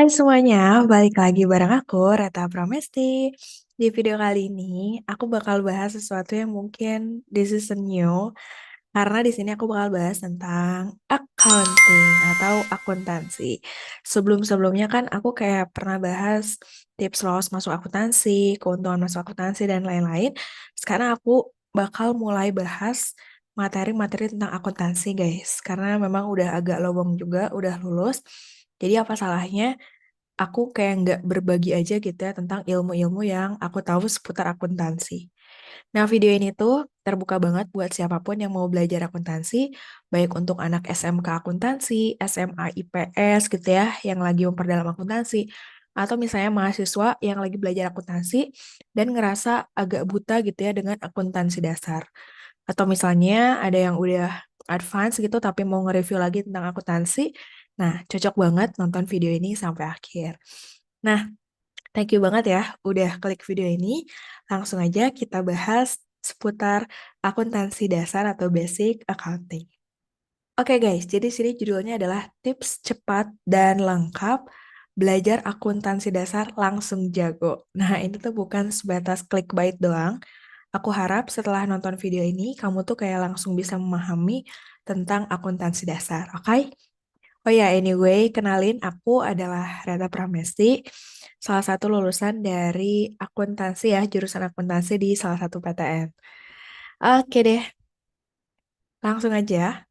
Hai semuanya, balik lagi bareng aku, Reta Pramesti. Di video kali ini, aku bakal bahas sesuatu yang mungkin this is a new, karena di sini aku bakal bahas tentang accounting atau akuntansi. Sebelum-sebelumnya kan aku kayak pernah bahas tips lolos masuk akuntansi, keuntungan masuk akuntansi, dan lain-lain. Sekarang aku bakal mulai bahas materi-materi tentang akuntansi guys, karena memang udah agak lowong juga, udah lulus. Jadi apa salahnya aku kayak nggak berbagi aja gitu ya tentang ilmu-ilmu yang aku tahu seputar akuntansi. Nah, video ini tuh terbuka banget buat siapapun yang mau belajar akuntansi, baik untuk anak SMK akuntansi, SMA IPS gitu ya, yang lagi memperdalam akuntansi, atau misalnya mahasiswa yang lagi belajar akuntansi dan ngerasa agak buta gitu ya dengan akuntansi dasar. Atau misalnya ada yang udah advance gitu tapi mau nge-review lagi tentang akuntansi. Nah, cocok banget nonton video ini sampai akhir. Nah, thank you banget ya udah klik video ini. Langsung aja kita bahas seputar akuntansi dasar atau basic accounting. Oke guys, jadi sini judulnya adalah tips cepat dan lengkap belajar akuntansi dasar langsung jago. Nah, ini tuh bukan sebatas clickbait doang. Aku harap setelah nonton video ini, kamu tuh kayak langsung bisa memahami tentang akuntansi dasar, oke? Oh ya, anyway, kenalin aku adalah Reta Pramesti, salah satu lulusan dari akuntansi ya, jurusan akuntansi di salah satu PTN. Oke deh, langsung aja.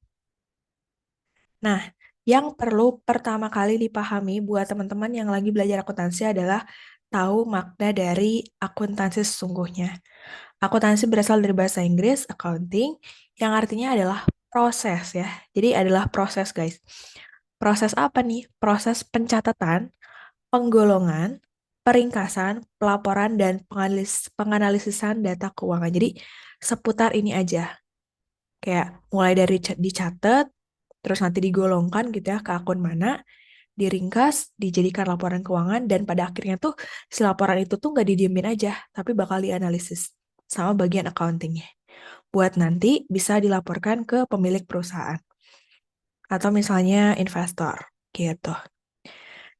Nah, yang perlu pertama kali dipahami buat teman-teman yang lagi belajar akuntansi adalah tahu makna dari akuntansi sesungguhnya. Akuntansi berasal dari bahasa Inggris, accounting, yang artinya adalah proses ya. Jadi adalah proses guys. Proses apa nih? Proses pencatatan, penggolongan, peringkasan, pelaporan, dan penganalisisan data keuangan. Jadi seputar ini aja. Kayak mulai dari dicatat, terus nanti digolongkan gitu ya ke akun mana, diringkas, dijadikan laporan keuangan, dan pada akhirnya tuh si laporan itu tuh nggak didiemin aja, tapi bakal dianalisis sama bagian accountingnya. Buat nanti bisa dilaporkan ke pemilik perusahaan atau misalnya investor gitu.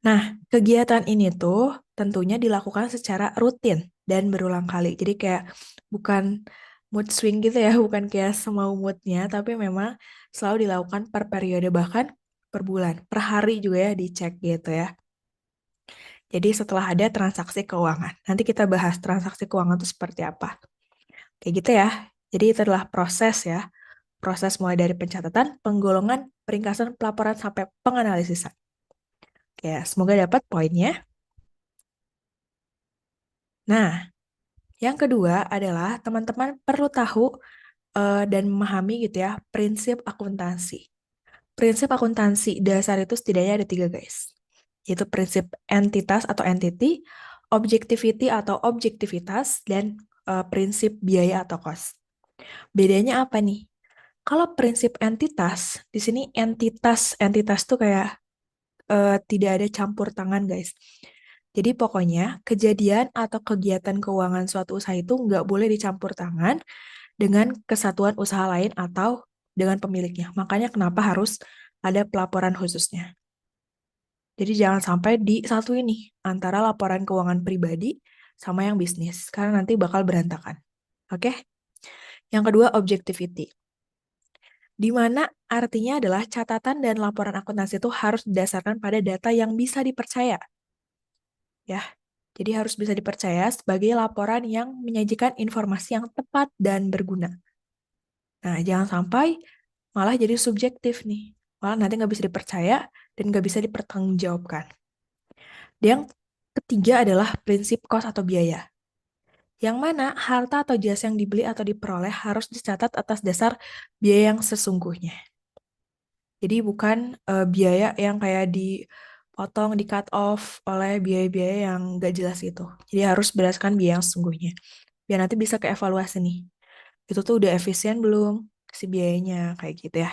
Nah, kegiatan ini tuh tentunya dilakukan secara rutin dan berulang kali. Jadi kayak bukan mood swing gitu ya, bukan kayak semau moodnya, tapi memang selalu dilakukan per periode bahkan per bulan, per hari juga ya dicek gitu ya. Jadi setelah ada transaksi keuangan, nanti kita bahas transaksi keuangan itu seperti apa. Kayak gitu ya. Jadi itu adalah proses ya. Proses mulai dari pencatatan, penggolongan, peringkasan, pelaporan, sampai penganalisisan. Oke, semoga dapat poinnya. Nah, yang kedua adalah teman-teman perlu tahu dan memahami gitu ya prinsip akuntansi. Prinsip akuntansi dasar itu setidaknya ada tiga guys. Yaitu prinsip entitas atau entity, objectivity atau objektivitas, dan prinsip biaya atau cost. Bedanya apa nih? Kalau prinsip entitas, di sini entitas tuh kayak tidak ada campur tangan guys. Jadi pokoknya kejadian atau kegiatan keuangan suatu usaha itu nggak boleh dicampur tangan dengan kesatuan usaha lain atau dengan pemiliknya. Makanya kenapa harus ada pelaporan khususnya. Jadi jangan sampai di satu ini antara laporan keuangan pribadi sama yang bisnis, karena nanti bakal berantakan. Oke? Yang kedua, objectivity. Di mana artinya adalah catatan dan laporan akuntansi itu harus didasarkan pada data yang bisa dipercaya. Ya, jadi harus bisa dipercaya sebagai laporan yang menyajikan informasi yang tepat dan berguna. Nah, jangan sampai malah jadi subjektif nih. Malah nanti nggak bisa dipercaya dan nggak bisa dipertanggungjawabkan. Dan yang ketiga adalah prinsip kos atau biaya. Yang mana harta atau jasa yang dibeli atau diperoleh harus dicatat atas dasar biaya yang sesungguhnya. Jadi bukan biaya yang kayak dipotong, di cut off oleh biaya-biaya yang nggak jelas itu. Jadi harus berdasarkan biaya yang sesungguhnya. Biar nanti bisa keevaluasi nih. Itu tuh udah efisien belum si biayanya, kayak gitu ya.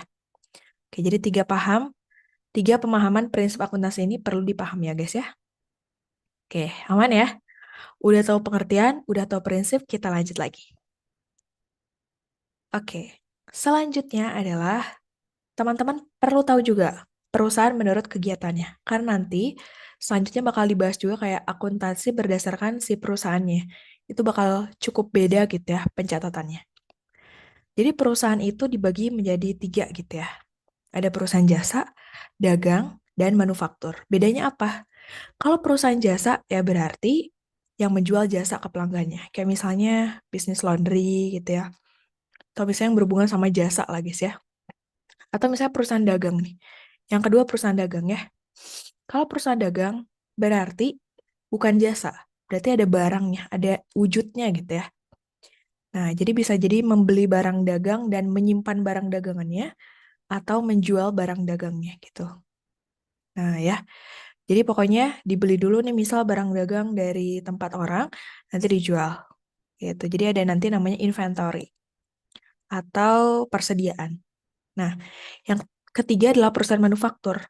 Oke, jadi tiga pemahaman prinsip akuntansi ini perlu dipahami ya guys ya. Oke, aman ya? Udah tahu pengertian, udah tahu prinsip, kita lanjut lagi. Oke, selanjutnya adalah teman-teman perlu tahu juga perusahaan menurut kegiatannya. Karena nanti selanjutnya bakal dibahas juga kayak akuntansi berdasarkan si perusahaannya. Itu bakal cukup beda gitu ya pencatatannya. Jadi perusahaan itu dibagi menjadi 3 gitu ya. Ada perusahaan jasa, dagang, dan manufaktur. Bedanya apa? Kalau perusahaan jasa ya berarti yang menjual jasa ke pelanggannya. Kayak misalnya bisnis laundry gitu ya. Atau misalnya yang berhubungan sama jasa lah guys ya. Atau misalnya perusahaan dagang nih. Yang kedua perusahaan dagang ya. Kalau perusahaan dagang berarti bukan jasa. Berarti ada barangnya, ada wujudnya gitu ya. Nah, jadi bisa jadi membeli barang dagang dan menyimpan barang dagangannya atau menjual barang dagangnya gitu. Nah, ya. Jadi pokoknya dibeli dulu nih misal barang dagang dari tempat orang, nanti dijual gitu. Jadi ada nanti namanya inventory atau persediaan. Nah, yang ketiga adalah perusahaan manufaktur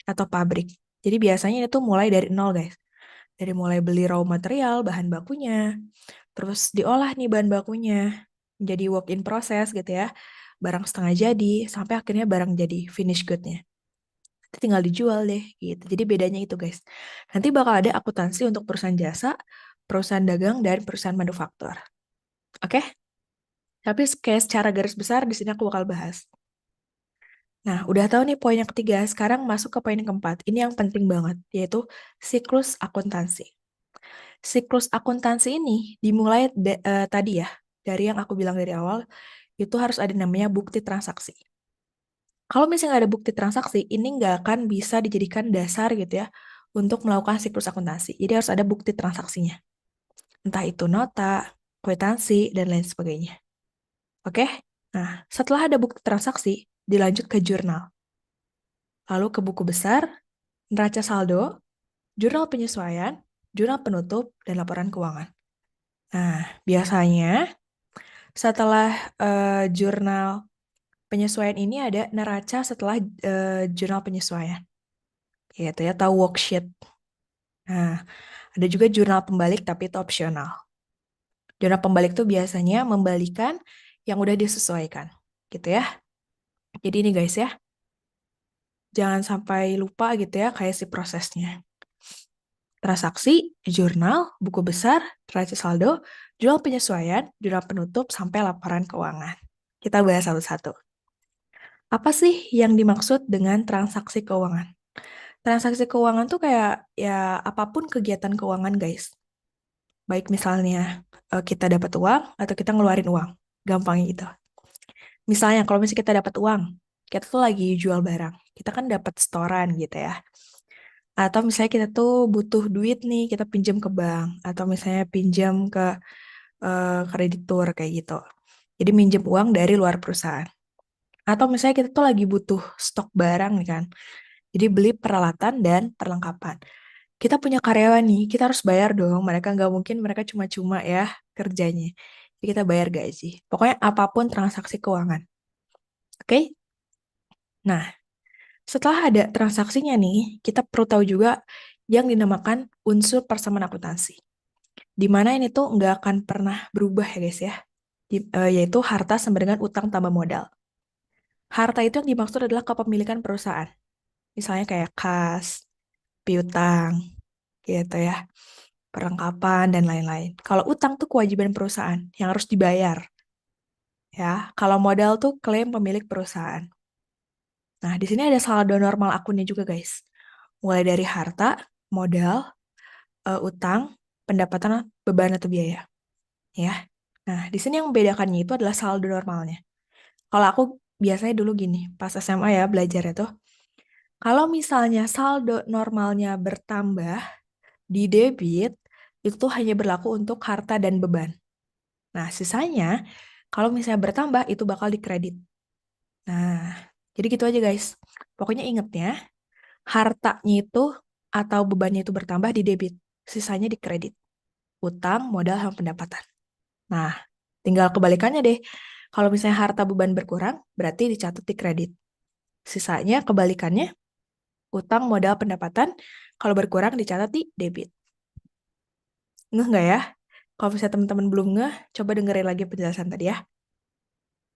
atau pabrik. Jadi biasanya itu mulai dari nol, guys. Dari mulai beli raw material, bahan bakunya, terus diolah nih bahan bakunya, menjadi work in process gitu ya. Barang setengah jadi, sampai akhirnya barang jadi finish good-nya. Nanti tinggal dijual deh, gitu. Jadi bedanya itu, guys. Nanti bakal ada akuntansi untuk perusahaan jasa, perusahaan dagang, dan perusahaan manufaktur. Oke? Tapi kayak secara garis besar di sini aku bakal bahas. Nah, udah tahu nih poin yang ketiga, sekarang masuk ke poin yang keempat. Ini yang penting banget, yaitu siklus akuntansi. Siklus akuntansi ini dimulai tadi ya, dari yang aku bilang dari awal, itu harus ada namanya bukti transaksi. Kalau misalnya nggak ada bukti transaksi, ini nggak akan bisa dijadikan dasar gitu ya, untuk melakukan siklus akuntansi. Jadi harus ada bukti transaksinya. Entah itu nota, kwitansi, dan lain sebagainya. Oke? Nah, setelah ada bukti transaksi, dilanjut ke jurnal. Lalu ke buku besar, neraca saldo, jurnal penyesuaian, jurnal penutup, dan laporan keuangan. Nah, biasanya setelah jurnal penyesuaian ini ada neraca setelah jurnal penyesuaian. Gitu ya, tahu worksheet. Nah, ada juga jurnal pembalik tapi itu opsional. Jurnal pembalik itu biasanya membalikan yang udah disesuaikan. Gitu ya. Jadi ini guys ya, jangan sampai lupa gitu ya kayak si prosesnya. Transaksi, jurnal, buku besar, neraca saldo, jurnal penyesuaian, jurnal penutup, sampai laporan keuangan. Kita bahas satu-satu. Apa sih yang dimaksud dengan transaksi keuangan? Transaksi keuangan tuh kayak ya apapun kegiatan keuangan guys. Baik misalnya kita dapat uang atau kita ngeluarin uang. Gampangnya gitu. Misalnya kalau misalnya kita dapat uang, kita tuh lagi jual barang. Kita kan dapat setoran gitu ya. Atau misalnya kita tuh butuh duit nih, kita pinjam ke bank. Atau misalnya pinjam ke kreditur kayak gitu. Jadi minjem uang dari luar perusahaan. Atau misalnya kita tuh lagi butuh stok barang nih kan. Jadi beli peralatan dan perlengkapan. Kita punya karyawan nih, kita harus bayar dong. Mereka nggak mungkin mereka cuma-cuma ya kerjanya. Jadi kita bayar gaji. Pokoknya apapun transaksi keuangan. Oke? Nah, setelah ada transaksinya nih, kita perlu tahu juga yang dinamakan unsur persamaan akuntansi. Di mana ini tuh nggak akan pernah berubah ya guys ya. Yaitu harta sama dengan utang tambah modal. Harta itu yang dimaksud adalah kepemilikan perusahaan. Misalnya kayak kas, piutang, gitu ya, perlengkapan, dan lain-lain. Kalau utang tuh kewajiban perusahaan yang harus dibayar. Ya, kalau modal tuh klaim pemilik perusahaan. Nah, di sini ada saldo normal akunnya juga, guys. Mulai dari harta, modal, utang, pendapatan, beban atau biaya. Ya. Nah, di sini yang membedakannya itu adalah saldo normalnya. Kalau aku biasanya dulu gini, pas SMA ya belajarnya tuh, kalau misalnya saldo normalnya bertambah di debit, itu hanya berlaku untuk harta dan beban. Nah, sisanya kalau misalnya bertambah itu bakal dikredit. Nah, jadi gitu aja guys. Pokoknya ingetnya, hartanya itu atau bebannya itu bertambah di debit, sisanya dikredit. Utang, modal, sama pendapatan. Nah, tinggal kebalikannya deh. Kalau misalnya harta beban berkurang, berarti dicatat di kredit. Sisanya kebalikannya, utang, modal, pendapatan, kalau berkurang dicatat di debit. Ngeh nggak ya? Kalau misalnya teman-teman belum ngeh, coba dengerin lagi penjelasan tadi ya.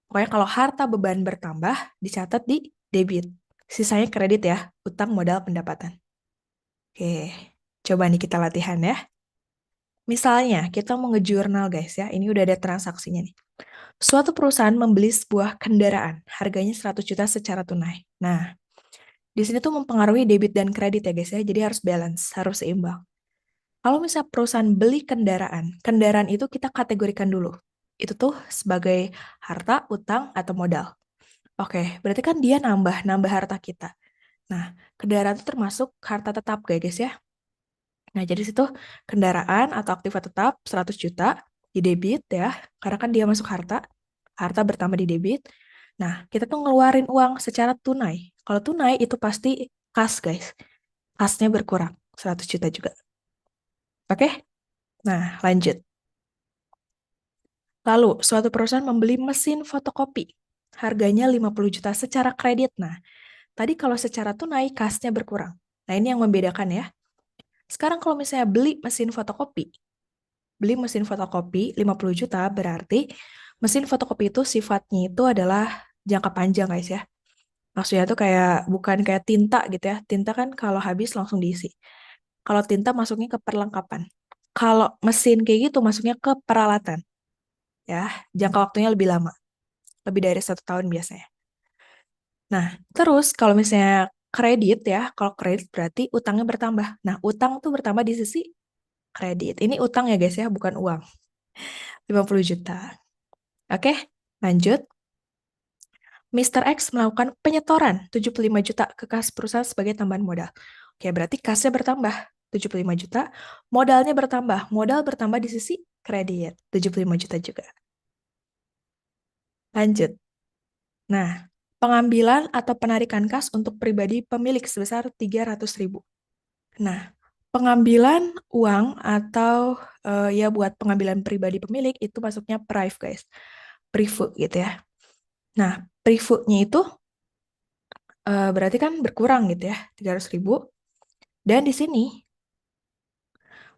Pokoknya kalau harta beban bertambah, dicatat di debit. Sisanya kredit ya, utang modal pendapatan. Oke, coba nih kita latihan ya. Misalnya, kita mau ngejurnal guys ya, ini udah ada transaksinya nih. Suatu perusahaan membeli sebuah kendaraan, harganya 100 juta secara tunai. Nah, di sini tuh mempengaruhi debit dan kredit ya guys ya, jadi harus balance, harus seimbang. Kalau misalnya perusahaan beli kendaraan, kendaraan itu kita kategorikan dulu. Itu tuh sebagai harta, utang, atau modal. Oke, berarti kan dia nambah harta kita. Nah, kendaraan itu termasuk harta tetap guys ya. Nah, jadi situ kendaraan atau aktiva tetap 100 juta di debit ya, karena kan dia masuk harta, harta bertambah di debit. Nah, kita tuh ngeluarin uang secara tunai. Kalau tunai itu pasti kas guys. Kasnya berkurang 100 juta juga. Oke? Nah, lanjut. Lalu, suatu perusahaan membeli mesin fotokopi. Harganya 50 juta secara kredit. Nah, tadi kalau secara tunai kasnya berkurang. Nah, ini yang membedakan ya. Sekarang kalau misalnya beli mesin fotokopi 50 juta berarti mesin fotokopi itu sifatnya itu adalah jangka panjang guys ya. Maksudnya tuh kayak bukan kayak tinta gitu ya. Tinta kan kalau habis langsung diisi. Kalau tinta masuknya ke perlengkapan. Kalau mesin kayak gitu masuknya ke peralatan. Ya, jangka waktunya lebih lama. Lebih dari 1 tahun biasanya. Nah, terus kalau misalnya kredit ya, kalau kredit berarti utangnya bertambah. Nah, utang tuh bertambah di sisi kredit. Ini utang ya guys ya, bukan uang. 50 juta. Oke, lanjut. Mr. X melakukan penyetoran 75 juta ke kas perusahaan sebagai tambahan modal. Oke, berarti kasnya bertambah 75 juta, modalnya bertambah. Modal bertambah di sisi kredit 75 juta juga. Lanjut. Nah, pengambilan atau penarikan kas untuk pribadi pemilik sebesar 300.000. Nah, pengambilan uang atau ya buat pengambilan pribadi pemilik itu masuknya prive guys. Prive gitu ya. Nah, prive-nya itu berarti kan berkurang gitu ya, 300.000. Dan di sini,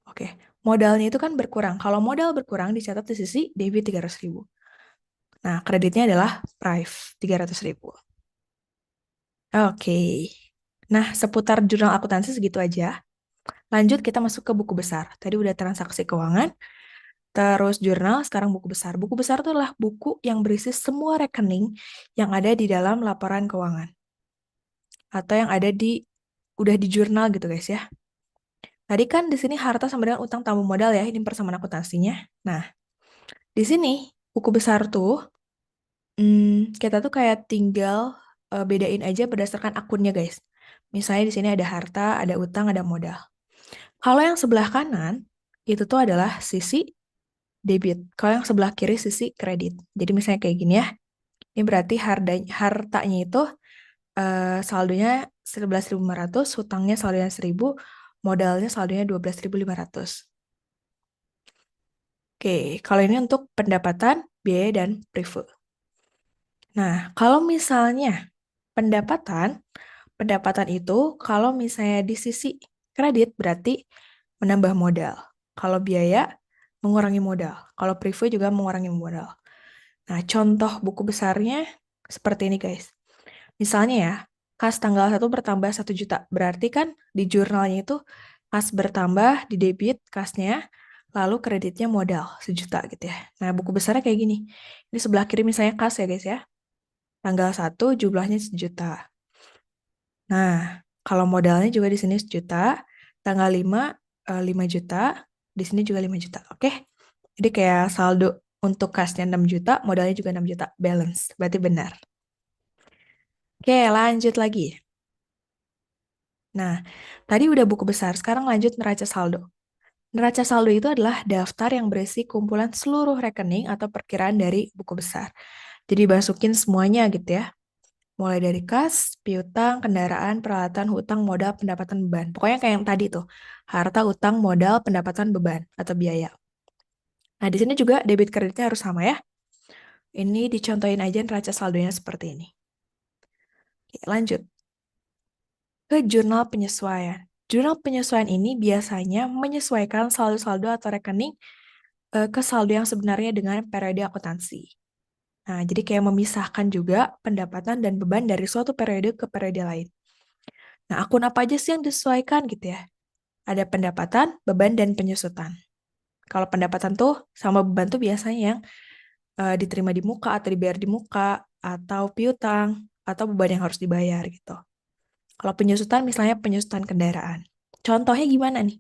oke, modalnya itu kan berkurang. Kalau modal berkurang dicatat di sisi debit 300.000. Nah, kreditnya adalah prive 300.000. Oke. Nah, seputar jurnal akuntansi segitu aja. Lanjut kita masuk ke buku besar. Tadi udah transaksi keuangan, terus jurnal, sekarang buku besar. Buku besar itu adalah buku yang berisi semua rekening yang ada di dalam laporan keuangan. Atau yang ada udah di jurnal gitu guys ya. Tadi kan di sini harta sama dengan utang tambah modal ya, ini persamaan akuntansinya. Nah, di sini buku besar tuh kita tuh kayak tinggal bedain aja berdasarkan akunnya guys. Misalnya di sini ada harta, ada utang, ada modal. Kalau yang sebelah kanan itu tuh adalah sisi debit. Kalau yang sebelah kiri sisi kredit. Jadi misalnya kayak gini ya. Ini berarti hartanya itu saldonya 11.500, hutangnya saldonya 1.000, modalnya saldonya 12.500. Oke, kalau ini untuk pendapatan, biaya, dan prive. Nah, kalau misalnya pendapatan, pendapatan itu kalau misalnya di sisi kredit berarti menambah modal. Kalau biaya, mengurangi modal. Kalau prive juga mengurangi modal. Nah, contoh buku besarnya seperti ini guys. Misalnya ya, kas tanggal 1 bertambah 1 juta. Berarti kan di jurnalnya itu kas bertambah di debit kasnya, lalu kreditnya modal 1 juta gitu ya. Nah, buku besarnya kayak gini. Ini sebelah kiri misalnya kas ya guys ya. Tanggal 1 jumlahnya 1 juta. Nah, kalau modalnya juga di sini 1 juta. Tanggal 5, 5 juta. Di sini juga 5 juta. Oke? Jadi kayak saldo untuk kasnya 6 juta, modalnya juga 6 juta. Balance. Berarti benar. Oke, lanjut lagi. Nah, tadi udah buku besar, sekarang lanjut neraca saldo. Neraca saldo itu adalah daftar yang berisi kumpulan seluruh rekening atau perkiraan dari buku besar. Jadi masukin semuanya gitu ya. Mulai dari kas, piutang, kendaraan, peralatan, hutang, modal, pendapatan, beban. Pokoknya kayak yang tadi tuh. Harta, utang, modal, pendapatan, beban, atau biaya. Nah, di sini juga debit kreditnya harus sama ya. Ini dicontohin aja neraca saldonya seperti ini. Oke, lanjut ke jurnal penyesuaian. Jurnal penyesuaian ini biasanya menyesuaikan saldo-saldo atau rekening ke saldo yang sebenarnya dengan periode akuntansi. Nah, jadi kayak memisahkan juga pendapatan dan beban dari suatu periode ke periode lain. Nah, akun apa aja sih yang disesuaikan gitu ya? Ada pendapatan, beban, dan penyusutan. Kalau pendapatan tuh sama beban tuh biasanya yang diterima di muka atau dibayar di muka, atau piutang, atau beban yang harus dibayar gitu. Kalau penyusutan misalnya penyusutan kendaraan. Contohnya gimana nih?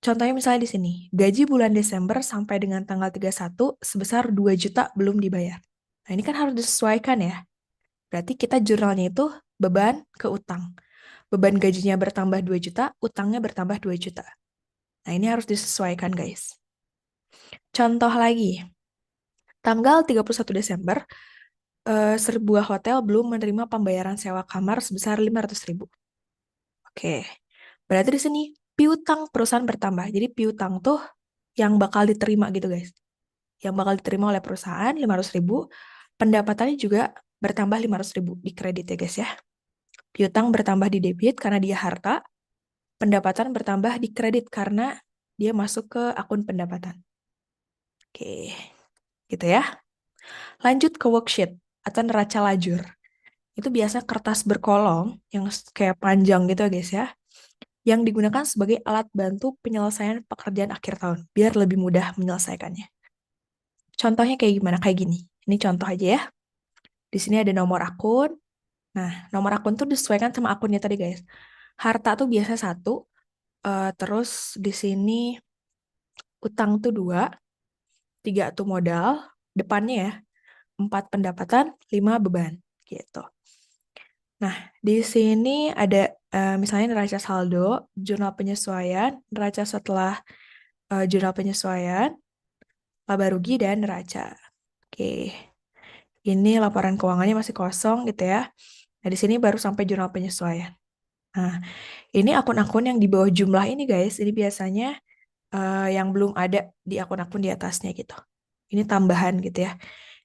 Contohnya misalnya di sini, gaji bulan Desember sampai dengan tanggal 31 sebesar 2 juta belum dibayar. Nah, ini kan harus disesuaikan ya. Berarti kita jurnalnya itu beban ke utang. Beban gajinya bertambah 2 juta, utangnya bertambah 2 juta. Nah, ini harus disesuaikan, guys. Contoh lagi, tanggal 31 Desember, sebuah hotel belum menerima pembayaran sewa kamar sebesar 500.000. Oke, berarti di sini piutang perusahaan bertambah. Jadi piutang tuh yang bakal diterima gitu, guys. Yang bakal diterima oleh perusahaan 500.000, pendapatannya juga bertambah 500.000 di kredit ya, guys ya. Piutang bertambah di debit karena dia harta, pendapatan bertambah di kredit karena dia masuk ke akun pendapatan. Oke, gitu ya. Lanjut ke worksheet atau neraca lajur. Itu biasa kertas berkolom yang kayak panjang gitu ya guys ya, yang digunakan sebagai alat bantu penyelesaian pekerjaan akhir tahun, biar lebih mudah menyelesaikannya. Contohnya kayak gimana? Kayak gini. Ini contoh aja ya. Di sini ada nomor akun. Nah, nomor akun tuh disesuaikan sama akunnya tadi guys. Harta tuh biasa 1, terus di sini utang tuh 2, 3 tuh modal, depannya ya, 4 pendapatan, 5 beban, gitu. Nah, di sini ada misalnya neraca saldo, jurnal penyesuaian, neraca setelah jurnal penyesuaian, laba rugi, dan neraca. Oke, ini laporan keuangannya masih kosong gitu ya. Nah, di sini baru sampai jurnal penyesuaian. Nah, ini akun-akun yang di bawah jumlah ini guys, ini biasanya yang belum ada di akun-akun di atasnya gitu. Ini tambahan gitu ya.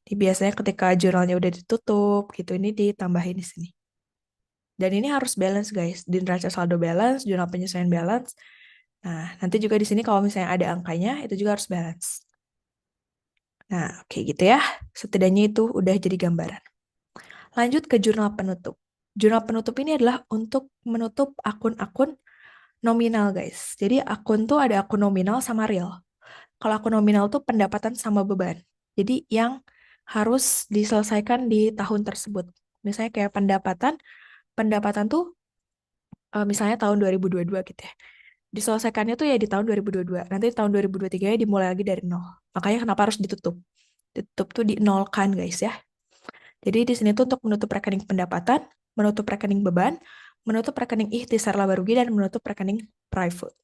Ini biasanya ketika jurnalnya udah ditutup gitu, ini ditambahin di sini. Dan ini harus balance guys, di neraca saldo balance, jurnal penyesuaian balance. Nah, nanti juga di sini kalau misalnya ada angkanya, itu juga harus balance. Nah, oke gitu ya. Setidaknya itu udah jadi gambaran. Lanjut ke jurnal penutup. Jurnal penutup ini adalah untuk menutup akun-akun nominal guys. Jadi akun tuh ada akun nominal sama real. Kalau akun nominal tuh pendapatan sama beban. Jadi yang harus diselesaikan di tahun tersebut. Misalnya kayak pendapatan, pendapatan tuh misalnya tahun 2022 gitu ya. Diselesaikannya tuh ya di tahun 2022. Nanti tahun 2023 ya dimulai lagi dari nol. Makanya kenapa harus ditutup? Ditutup tuh di nol kan guys ya. Jadi di sini tuh untuk menutup rekening pendapatan, menutup rekening beban, menutup rekening ikhtisar laba rugi, dan menutup rekening private.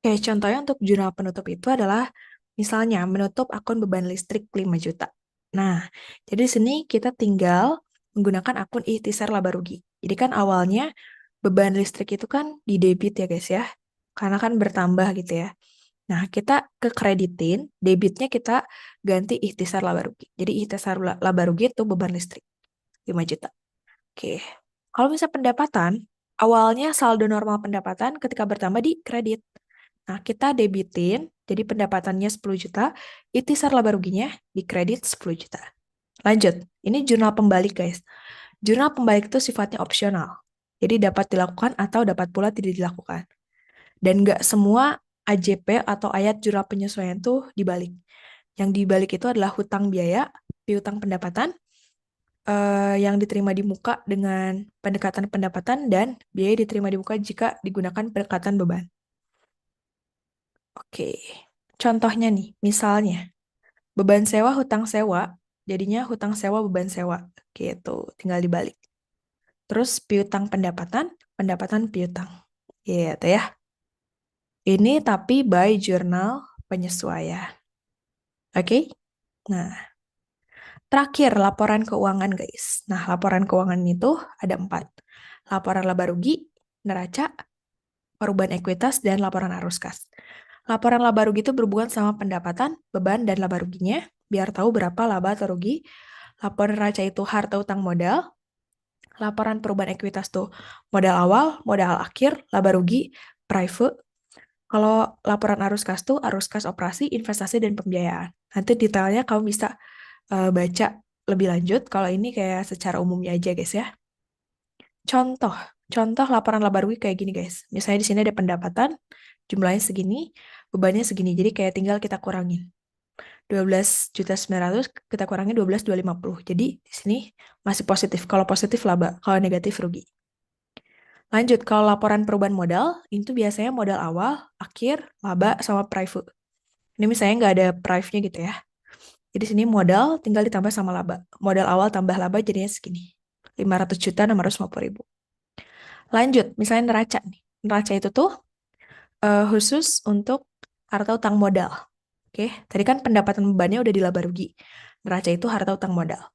Oke, contohnya untuk jurnal penutup itu adalah misalnya menutup akun beban listrik 5 juta. Nah, jadi di sini kita tinggal menggunakan akun ikhtisar laba rugi. Jadi kan awalnya beban listrik itu kan di debit ya guys ya. Karena kan bertambah gitu ya. Nah, kita ke kreditin, debitnya kita ganti ikhtisar laba rugi. Jadi ikhtisar laba rugi itu beban listrik 5 juta. Oke. Kalau misalnya pendapatan, awalnya saldo normal pendapatan ketika bertambah di kredit. Nah, kita debitin, jadi pendapatannya 10 juta, ikhtisar laba ruginya di kredit 10 juta. Lanjut, ini jurnal pembalik guys. Jurnal pembalik itu sifatnya opsional. Jadi dapat dilakukan atau dapat pula tidak dilakukan. Dan nggak semua AJP atau ayat jurnal penyesuaian tuh dibalik. Yang dibalik itu adalah hutang biaya, piutang pendapatan, yang diterima di muka dengan pendekatan pendapatan, dan biaya diterima di muka jika digunakan pendekatan beban. Oke, contohnya nih, misalnya beban sewa hutang sewa, jadinya hutang sewa beban sewa, gitu, tinggal dibalik. Terus piutang pendapatan, pendapatan piutang, gitu ya. Ini tapi by jurnal penyesuaian. Oke, nah terakhir laporan keuangan guys. Nah laporan keuangan itu ada 4. Laporan laba rugi, neraca, perubahan ekuitas, dan laporan arus kas. Laporan laba rugi itu berhubungan sama pendapatan, beban, dan laba ruginya, biar tahu berapa laba atau rugi. Laporan neraca itu harta utang modal. Laporan perubahan ekuitas tuh modal awal, modal akhir, laba rugi, private. Kalau laporan arus kas tuh arus kas operasi, investasi, dan pembiayaan. Nanti detailnya kamu bisa baca lebih lanjut. Kalau ini kayak secara umumnya aja guys ya. Contoh, contoh laporan laba rugi kayak gini guys. Misalnya di sini ada pendapatan, jumlahnya segini, bebannya segini. Jadi kayak tinggal kita kurangin. 12.900.000 kita kurangi 12.250. Jadi di sini masih positif. Kalau positif laba, kalau negatif rugi. Lanjut, kalau laporan perubahan modal, itu biasanya modal awal, akhir, laba, sama private. Ini misalnya nggak ada prive-nya gitu ya. Jadi sini modal tinggal ditambah sama laba. Modal awal tambah laba jadinya segini. 500 juta 650 ribu. Lanjut, misalnya neraca nih. Neraca itu tuh khusus untuk harta utang modal. Oke, tadi kan pendapatan bebannya udah di laba rugi. Neraca itu harta utang modal.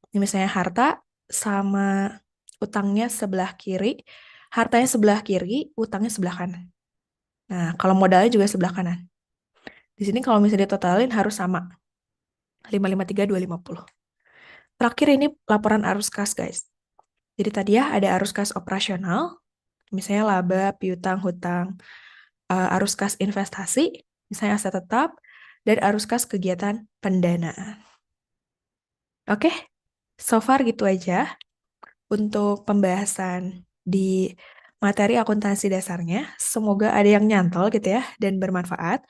Ini misalnya harta sama utangnya sebelah kiri, hartanya sebelah kiri, utangnya sebelah kanan. Nah, kalau modalnya juga sebelah kanan. Di sini kalau misalnya ditotalin harus sama. 553.250. Terakhir ini laporan arus kas, guys. Jadi tadi ya ada arus kas operasional, misalnya laba, piutang, hutang, arus kas investasi, misalnya aset tetap, dan arus kas kegiatan pendanaan. Oke, so far gitu aja untuk pembahasan di materi akuntansi dasarnya. Semoga ada yang nyantol gitu ya dan bermanfaat.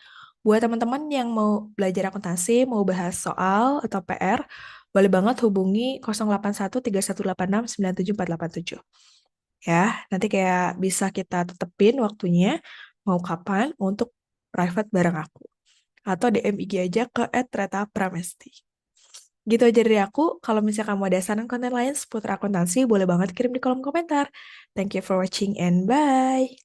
Buat teman-teman yang mau belajar akuntansi, mau bahas soal atau PR, boleh banget hubungi 08131869747. Ya, nanti kayak bisa kita tetepin waktunya mau kapan untuk private bareng aku. Atau DM IG aja ke @retapramesti. Gitu aja dari aku. Kalau misalnya kamu ada saran konten lain seputar akuntansi, boleh banget kirim di kolom komentar. Thank you for watching and bye.